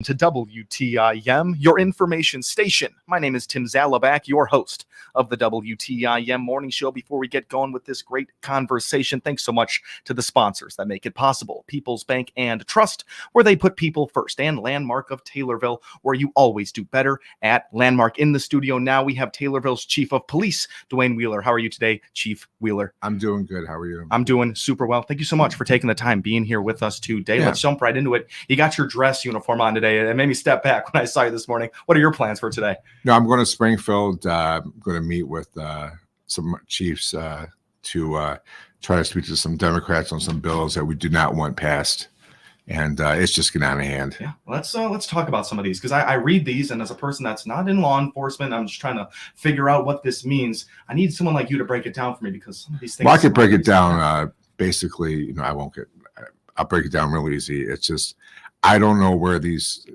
To WTIM, your information station. My name is Tim Zalabak, your host of the WTIM morning show. Before we get going with this great conversation, thanks so much to the sponsors that make it possible. People's Bank and Trust, where they put people first, and Landmark of Taylorville, where you always do better at Landmark. In the studio now, we have Taylorville's Chief of Police, Dwayne Wheeler. How are you today, Chief Wheeler? I'm doing good. How are you? I'm doing super well. Thank you so much for taking the time being here with us today. Yeah. Let's jump right into it. You got your dress uniform on today. It made me step back when I saw you this morning. What are your plans for today? No, I'm going to Springfield. I'm going to meet with some chiefs to try to speak to some Democrats on some bills that we do not want passed. And it's just getting out of hand. Yeah, let's talk about some of these, because I read these, and as a person that's not in law enforcement, I'm just trying to figure out what this means. I need someone like you to break it down for me, because some of these things. Well, I could break it down. Basically, I'll break it down real easy. It's just, I don't know where these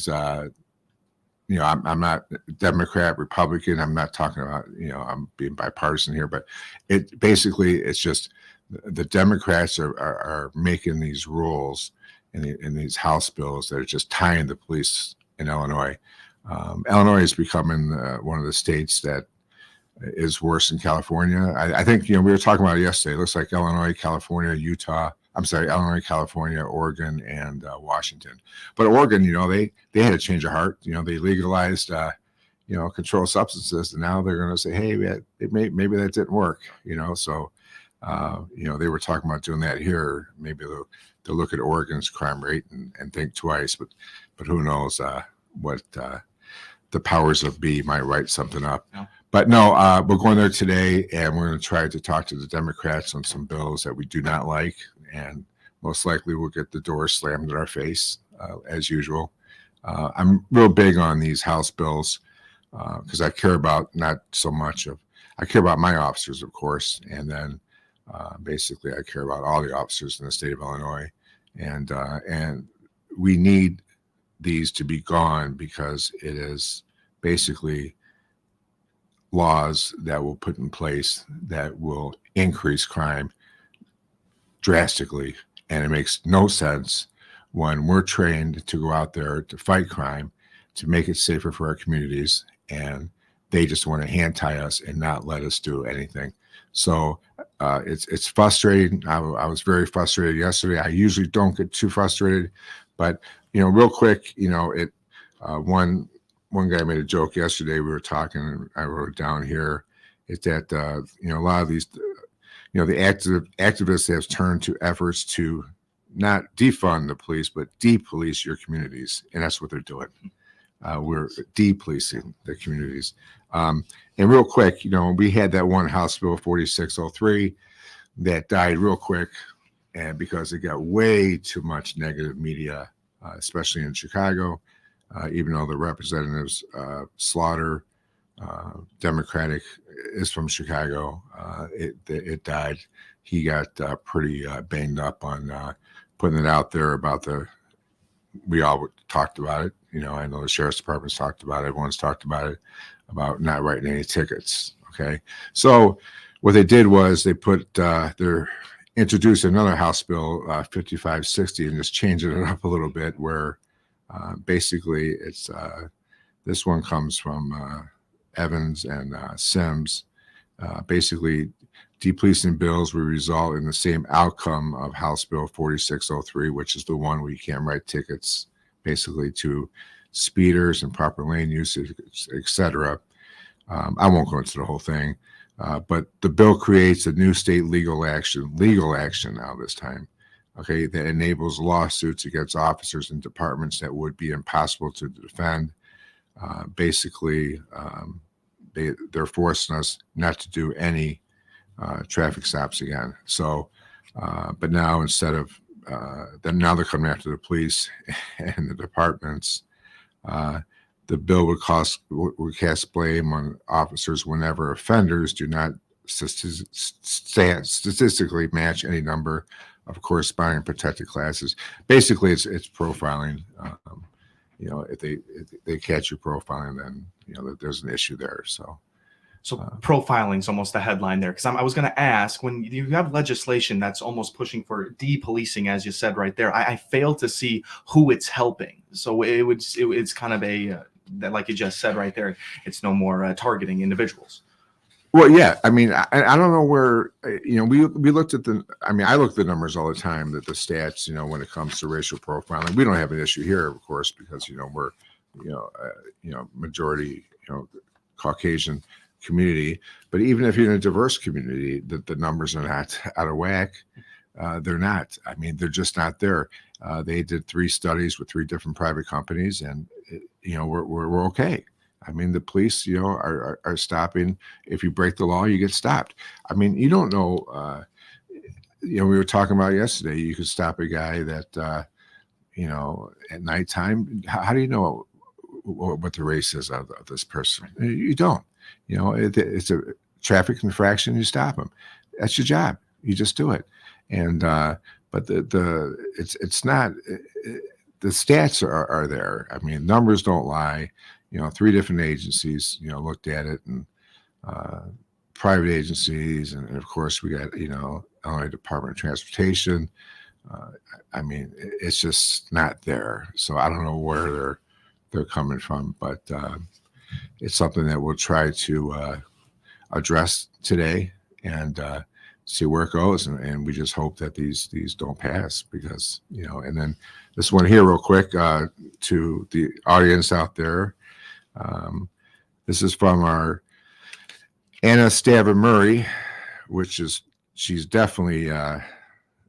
I'm not Democrat, Republican. I'm not talking about, I'm being bipartisan here, but it's just the Democrats are making these rules in these House bills that are just tying the police in Illinois. Illinois is becoming one of the states that is worse than California. I think, we were talking about it yesterday. It looks like Illinois, California, Illinois, California, Oregon, and Washington. But Oregon, they had a change of heart. They legalized, controlled substances, and now they're going to say, hey, maybe that didn't work. So they were talking about doing that here. Maybe they'll look at Oregon's crime rate and think twice. But who knows what the powers of be might write something up. Yeah. But no, we're going there today, and we're going to try to talk to the Democrats on some bills that we do not like. And most likely we'll get the door slammed in our face, as usual. I'm real big on these House bills because I care about I care about my officers, of course, and then basically I care about all the officers in the state of Illinois. And we need these to be gone because it is basically laws that will put in place that will increase crime drastically, and it makes no sense when we're trained to go out there to fight crime, to make it safer for our communities, and they just want to hand tie us and not let us do anything. So it's frustrating. I was very frustrated yesterday. I usually don't get too frustrated, but real quick, one guy made a joke yesterday. We were talking, and I wrote it down here. Is that a lot of these. The activists have turned to efforts to not defund the police, but de-police your communities. And that's what they're doing. We're de-policing the communities. And real quick, we had that one House Bill 4603 that died real quick, and because it got way too much negative media, especially in Chicago, even though the representatives, Slaughter, Democratic, is from Chicago. It died. He got pretty banged up on putting it out there about we all talked about it. I know the sheriff's department's talked about it. Everyone's talked about it, about not writing any tickets. Okay. So what they did was they introduced another House Bill 5560 and just changed it up a little bit, where basically it's this one comes from Evans and Sims. Basically, depolicing bills will result in the same outcome of House Bill 4603, which is the one where you can't write tickets, basically, to speeders, improper lane usage, etc. I won't go into the whole thing, but the bill creates a new state legal action now this time, okay, that enables lawsuits against officers and departments that would be impossible to defend. Basically, they're forcing us not to do any traffic stops again. So, but now instead of now they're coming after the police and the departments. The bill would cast blame on officers whenever offenders do not statistically match any number of corresponding protected classes. Basically, it's profiling. If they catch you profiling, then there's an issue there. So So profiling is almost the headline there, because I was going to ask, when you have legislation that's almost pushing for de-policing, as you said right there, I fail to see who it's helping. So it's kind of that, like you just said right there, it's no more targeting individuals. Well, yeah, I mean, I don't know where, we looked at I look at the numbers all the time, that the stats, when it comes to racial profiling. We don't have an issue here, of course, because, we're, majority, Caucasian community. But even if you're in a diverse community, the numbers are not out of whack. They're not. I mean, they're just not there. They did 3 studies with 3 different private companies, and we're okay. I mean, the police, are stopping. If you break the law, you get stopped. I mean, you don't know. We were talking about yesterday. You could stop a guy that, at nighttime. How do you know what the race is of this person? You don't. It's a traffic infraction. You stop him. That's your job. You just do it. And but it's not. The stats are there. I mean, numbers don't lie. 3 different agencies, looked at it, and private agencies, and of course we got, Illinois Department of Transportation. I mean, it's just not there. So I don't know where they're coming from, but it's something that we'll try to address today and see where it goes. And we just hope that these don't pass, because, and then this one here real quick to the audience out there. This is from our Anna Stavin Murray, she's definitely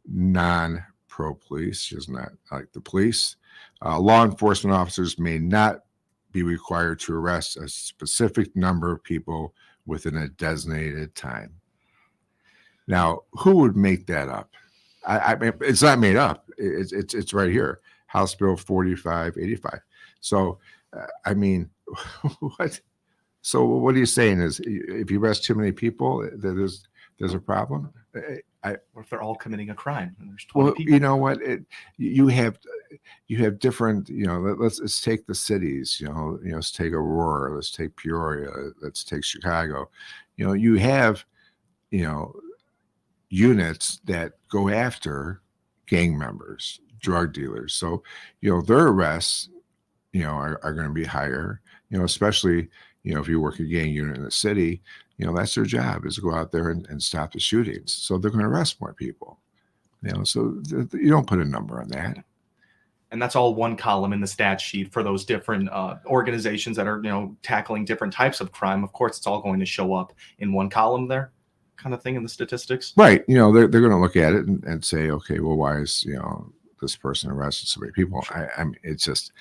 non-pro police. She's not like the police. Law enforcement officers may not be required to arrest a specific number of people within a designated time. Now, who would make that up? I mean, it's not made up. It's right here. House Bill 4585. So, I mean, what? So what are you saying is, if you arrest too many people, there's a problem? What if they're all committing a crime and there's 20 people? You know what? You have different. Let's take the cities. Let's take Aurora. Let's take Peoria. Let's take Chicago. You have, units that go after gang members, drug dealers. So their arrests, are going to be higher. Especially if you work a gang unit in the city, that's their job, is to go out there and stop the shootings. So they're going to arrest more people. So you don't put a number on that. And that's all one column in the stat sheet for those different organizations that are, tackling different types of crime. Of course, it's all going to show up in one column there, kind of thing, in the statistics. Right. They're going to look at it and say, okay, well, why is, this person arrested so many people? I mean, it's just,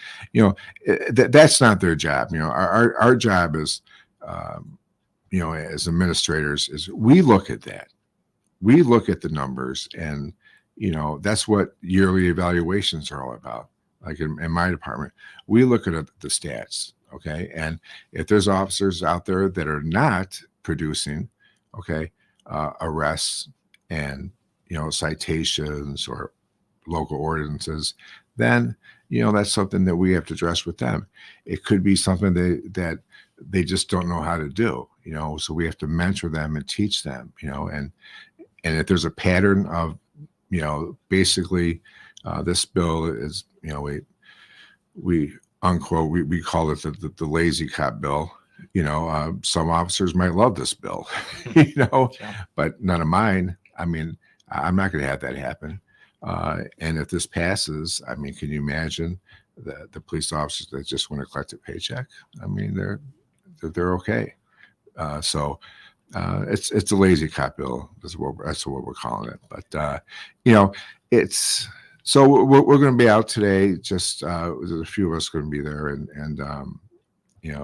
that's not their job. Our job is, as administrators, is we look at that. We look at the numbers, and, that's what yearly evaluations are all about. Like in my department, we look at the stats. Okay. And if there's officers out there that are not producing, arrests and, citations or local ordinances, then that's something that we have to address with them. It could be something that they just don't know how to do, so we have to mentor them and teach them, and if there's a pattern of, basically this bill is, we unquote, we call it the lazy cop bill. Some officers might love this bill, but none of mine. I mean, I'm not going to have that happen. And if this passes, I mean, can you imagine the police officers that just want to collect a paycheck? I mean, they're okay. So it's a lazy cop bill. That's what we're calling it. But it's so we're going to be out today. Just there's a few of us going to be there, and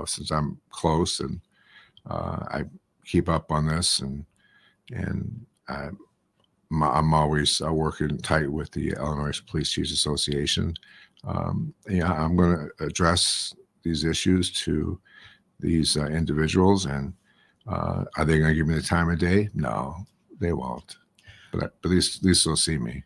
since I'm close and I keep up on this, and I'm always working tight with the Illinois Police Chiefs Association. I'm going to address these issues to these individuals, and are they going to give me the time of day? No, they won't. But at least they'll see me.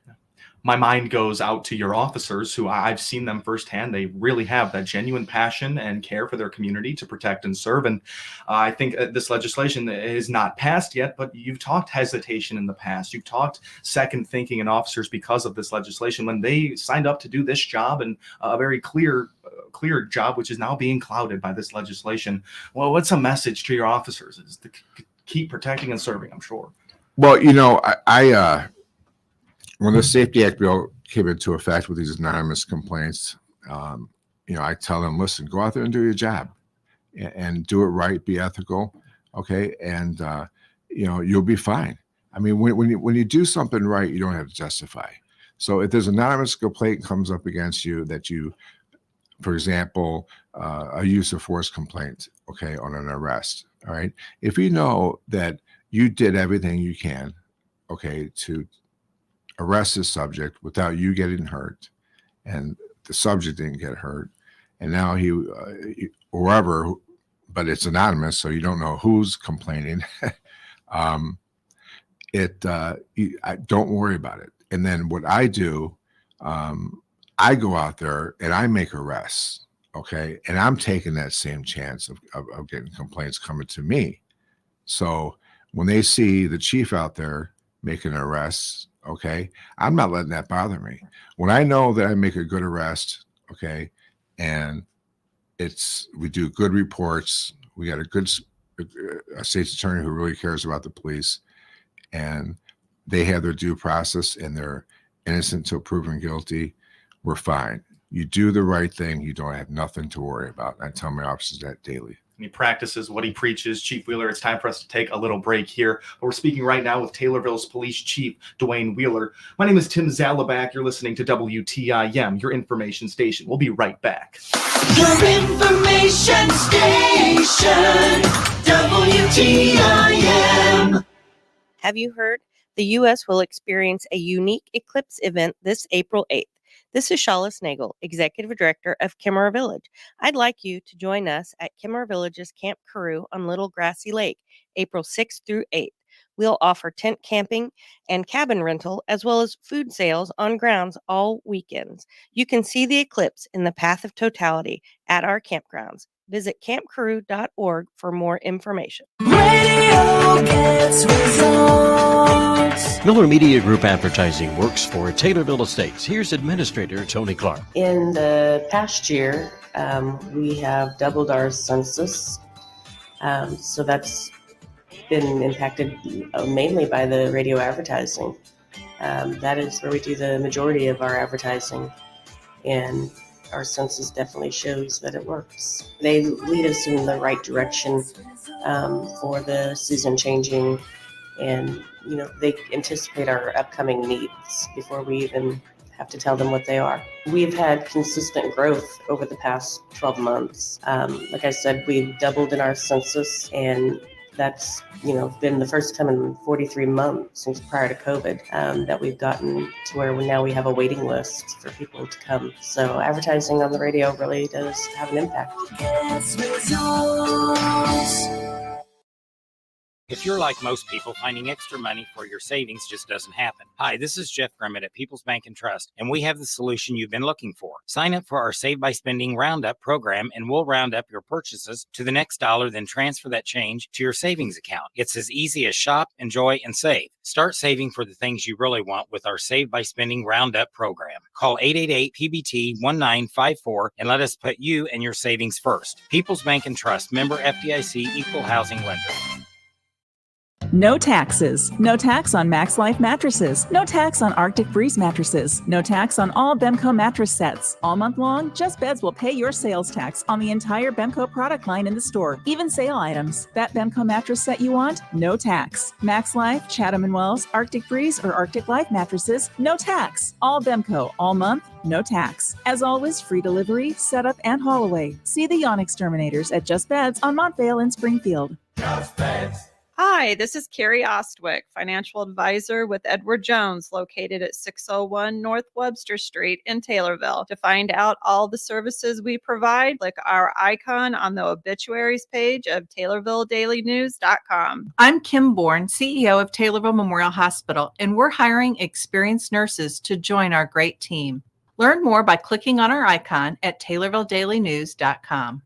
my mind goes out to your officers who I've seen them firsthand. They really have that genuine passion and care for their community to protect and serve. And I think this legislation is not passed yet, but you've talked hesitation in the past. You've talked second thinking in officers because of this legislation when they signed up to do this job, and a very clear job, which is now being clouded by this legislation. Well, what's a message to your officers? Is to keep protecting and serving, I'm sure. Well, you know, I when the Safety Act bill came into effect with these anonymous complaints, you know, I tell them, listen, go out there and do your job and do it right, be ethical, okay, and you know, you'll be fine. I mean, when you do something right, you don't have to justify. So if there's an anonymous complaint comes up against you that you, for example, a use of force complaint, okay, on an arrest, all right, if you know that you did everything you can, okay, to arrest this subject without you getting hurt, and the subject didn't get hurt, and now he whoever, but it's anonymous, so you don't know who's complaining. Don't worry about it. And then what I do, I go out there and I make arrests, okay, and I'm taking that same chance of getting complaints coming to me. So when they see the chief out there making arrests, okay, I'm not letting that bother me. When I know that I make a good arrest, okay, and we do good reports, we got a state's attorney who really cares about the police, and they have their due process and they're innocent till proven guilty, we're fine. You do the right thing, you don't have nothing to worry about. I tell my officers that daily. He practices what he preaches. Chief Wheeler, it's time for us to take a little break here. We're speaking right now with Taylorville's Police Chief Dwayne Wheeler. My name is Tim Zalabak. You're listening to WTIM, your information station. We'll be right back. Your information station, WTIM. Have you heard? The U.S. will experience a unique eclipse event this April 8th. This is Shaula Snagel, Executive Director of Kimmerer Village. I'd like you to join us at Kimmerer Village's Camp Carew on Little Grassy Lake, April 6th through 8th. We'll offer tent camping and cabin rental, as well as food sales on grounds all weekends. You can see the eclipse in the path of totality at our campgrounds. Visit campcarew.org for more information. Radio gets results. Miller Media Group Advertising works for Taylorville Estates. Here's Administrator Tony Clark. In the past year, we have doubled our census. So that's been impacted mainly by the radio advertising. That is where we do the majority of our advertising. And our census definitely shows that it works. They lead us in the right direction for the season changing, and they anticipate our upcoming needs before we even have to tell them what they are. We've had consistent growth over the past 12 months. Like I said, we've doubled in our census, and that's been the first time in 43 months since prior to COVID that we've gotten to where now we have a waiting list for people to come. So advertising on the radio really does have an impact. If you're like most people, finding extra money for your savings just doesn't happen. Hi, this is Jeff Grimmett at People's Bank and Trust, and we have the solution you've been looking for. Sign up for our Save by Spending Roundup program, and we'll round up your purchases to the next dollar, then transfer that change to your savings account. It's as easy as shop, enjoy, and save. Start saving for the things you really want with our Save by Spending Roundup program. Call 888-PBT-1954 and let us put you and your savings first. People's Bank and Trust, member FDIC, equal housing lender. No taxes. No tax on Max Life mattresses. No tax on Arctic Breeze mattresses. No tax on all Bemco mattress sets. All month long, Just Beds will pay your sales tax on the entire Bemco product line in the store, even sale items. That Bemco mattress set you want? No tax. Max Life, Chatham & Wells, Arctic Breeze, or Arctic Life mattresses? No tax. All Bemco, all month, no tax. As always, free delivery, setup, and haul away. See the Yawn Exterminators at Just Beds on Montvale in Springfield. Just Beds. Hi, this is Carrie Ostwick, financial advisor with Edward Jones, located at 601 North Webster Street in Taylorville. To find out all the services we provide, click our icon on the obituaries page of TaylorvilleDailyNews.com. I'm Kim Bourne, CEO of Taylorville Memorial Hospital, and we're hiring experienced nurses to join our great team. Learn more by clicking on our icon at TaylorvilleDailyNews.com.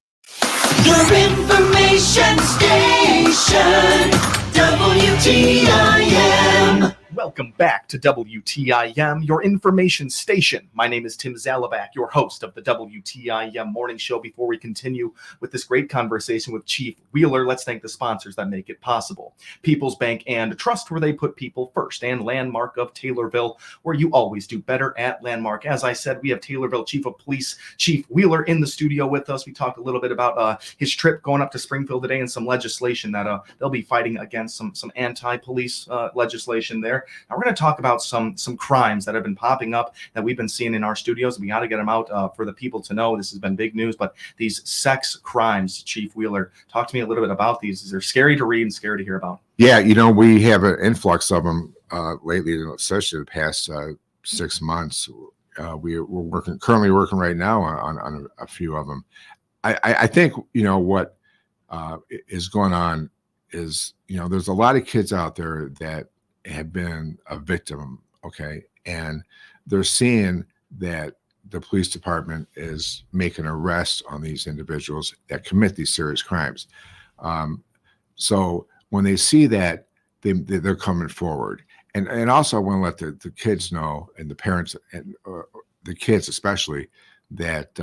Your information station, WTIM. Welcome back to WTIM, your information station. My name is Tim Zalabak, your host of the WTIM morning show. Before we continue with this great conversation with Chief Wheeler, let's thank the sponsors that make it possible. People's Bank and Trust, where they put people first, and Landmark of Taylorville, where you always do better at Landmark. As I said, we have Taylorville Chief of Police, Chief Wheeler, in the studio with us. We talked a little bit about his trip going up to Springfield today and some legislation that they'll be fighting against, some anti-police legislation there. Now we're going to talk about some crimes that have been popping up that we've been seeing in our studios. We got to get them out for the people to know. This has been big news, but these sex crimes, Chief Wheeler, talk to me a little bit about these. They're scary to read and scary to hear about. Yeah, we have an influx of them lately, especially the past 6 months. We're currently working right now on a few of them. I think what is going on is there's a lot of kids out there that have been a victim, okay, and they're seeing that the police department is making arrests on these individuals that commit these serious crimes. So when they see that, they're coming forward, and also I want to let the kids know, and the parents and the kids especially, that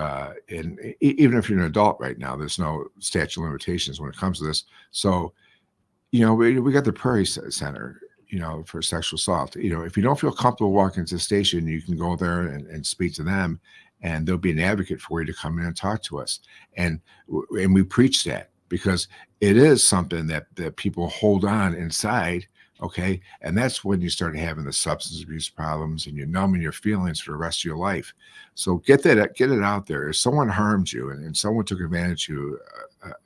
even if you're an adult right now, there's no statute of limitations when it comes to this. So we got the Prairie Center, for sexual assault. If you don't feel comfortable walking to the station, you can go there and speak to them, and there'll be an advocate for you to come in and talk to us. And we preach that because it is something that people hold on inside. Okay. And that's when you start having the substance abuse problems and you're numbing your feelings for the rest of your life. So get it out there. If someone harmed you and someone took advantage of you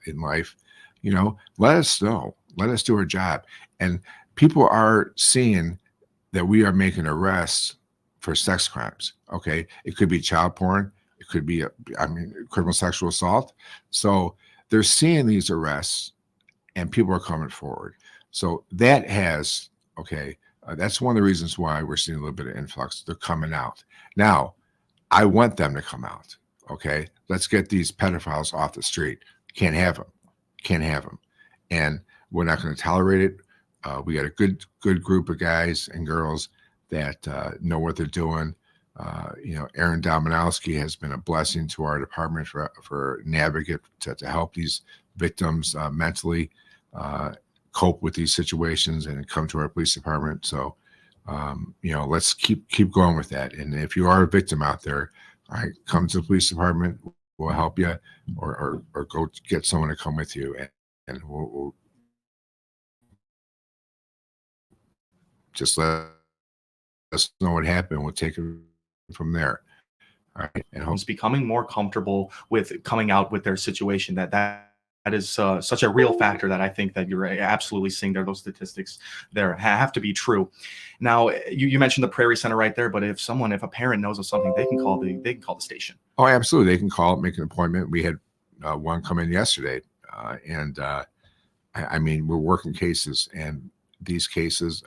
in life, let us know. Let us do our job. And people are seeing that we are making arrests for sex crimes. Okay. It could be child porn. It could be, criminal sexual assault. So they're seeing these arrests and people are coming forward. So that has, that's one of the reasons why we're seeing a little bit of influx. They're coming out. Now, I want them to come out. Okay. Let's get these pedophiles off the street. Can't have them. And we're not going to tolerate it. We got a good group of guys and girls that know what they're doing. Aaron Dominowski has been a blessing to our department for an advocate to help these victims mentally cope with these situations and come to our police department. So, let's keep going with that. And if you are a victim out there, all right, come to the police department. We'll help you, or go get someone to come with you, and we'll just let us know what happened. We'll take it from there. All right. And Homes becoming more comfortable with coming out with their situation. That is such a real factor that I think that you're absolutely seeing there. Those statistics there have to be true. Now, you mentioned the Prairie Center right there, but if a parent knows of something, they can call the station. Oh, absolutely. They can call, make an appointment. We had one come in yesterday, and we're working cases, and these cases,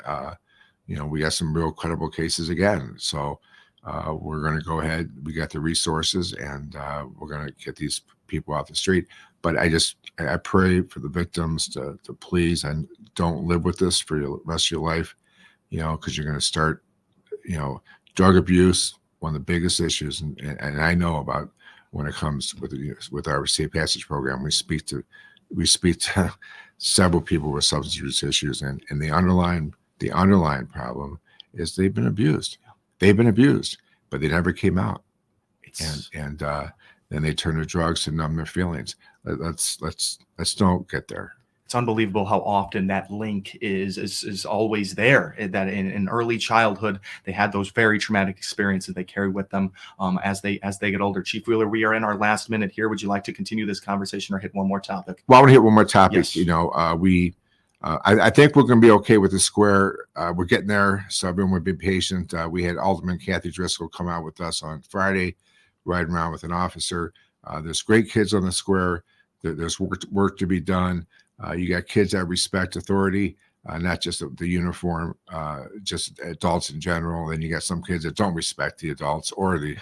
we got some real credible cases again. So we're going to go ahead. We got the resources, and we're going to get these people off the street. But I pray for the victims to please and don't live with this for the rest of your life, because you're going to start, drug abuse, one of the biggest issues. And I know about when it comes with our Safe Passage program, we speak to several people with substance use issues, and the underlying problem is they've been abused. But they never came out. And then they turn to drugs to numb their feelings. Let's don't get there. It's unbelievable how often that link is always there. That in early childhood, they had those very traumatic experiences they carry with them as they get older. Chief Wheeler, we are in our last minute here. Would you like to continue this conversation or hit one more topic? Well, I want to hit one more topic. Yes. I think we're going to be okay with the square. We're getting there, so everyone would be patient. We had Alderman Kathy Driscoll come out with us on Friday, riding around with an officer. There's great kids on the square. There's work to be done. You got kids that respect authority, not just the uniform, just adults in general. Then you got some kids that don't respect the adults or the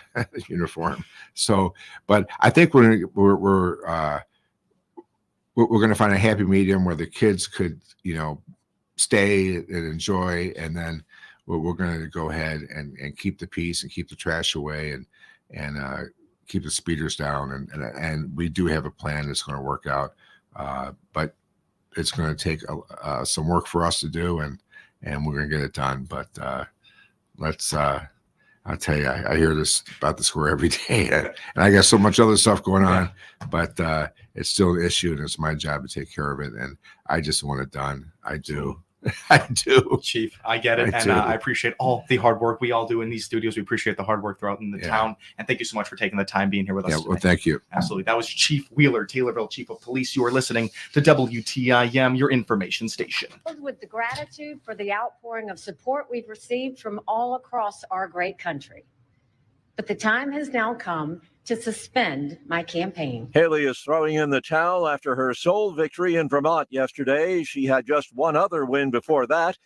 uniform. So, but I think we're going to find a happy medium where the kids could, stay and enjoy, and then we're going to go ahead and keep the peace and keep the trash away and keep the speeders down. And we do have a plan that's going to work out, but it's going to take some work for us to do, and we're going to get it done. But I'll tell you, I hear this about the square every day, and I got so much other stuff going on, but it's still an issue, and it's my job to take care of it. And I just want it done. I do. I do. Chief, I get it. I appreciate all the hard work we all do in these studios. We appreciate the hard work throughout in the town. And thank you so much for taking the time being here with us today. Well, thank you. Absolutely. That was Chief Wheeler, Taylorville Chief of Police. You are listening to WTIM, your information station. With the gratitude for the outpouring of support we've received from all across our great country. But the time has now come to suspend my campaign. Haley is throwing in the towel after her sole victory in Vermont yesterday. She had just one other win before that,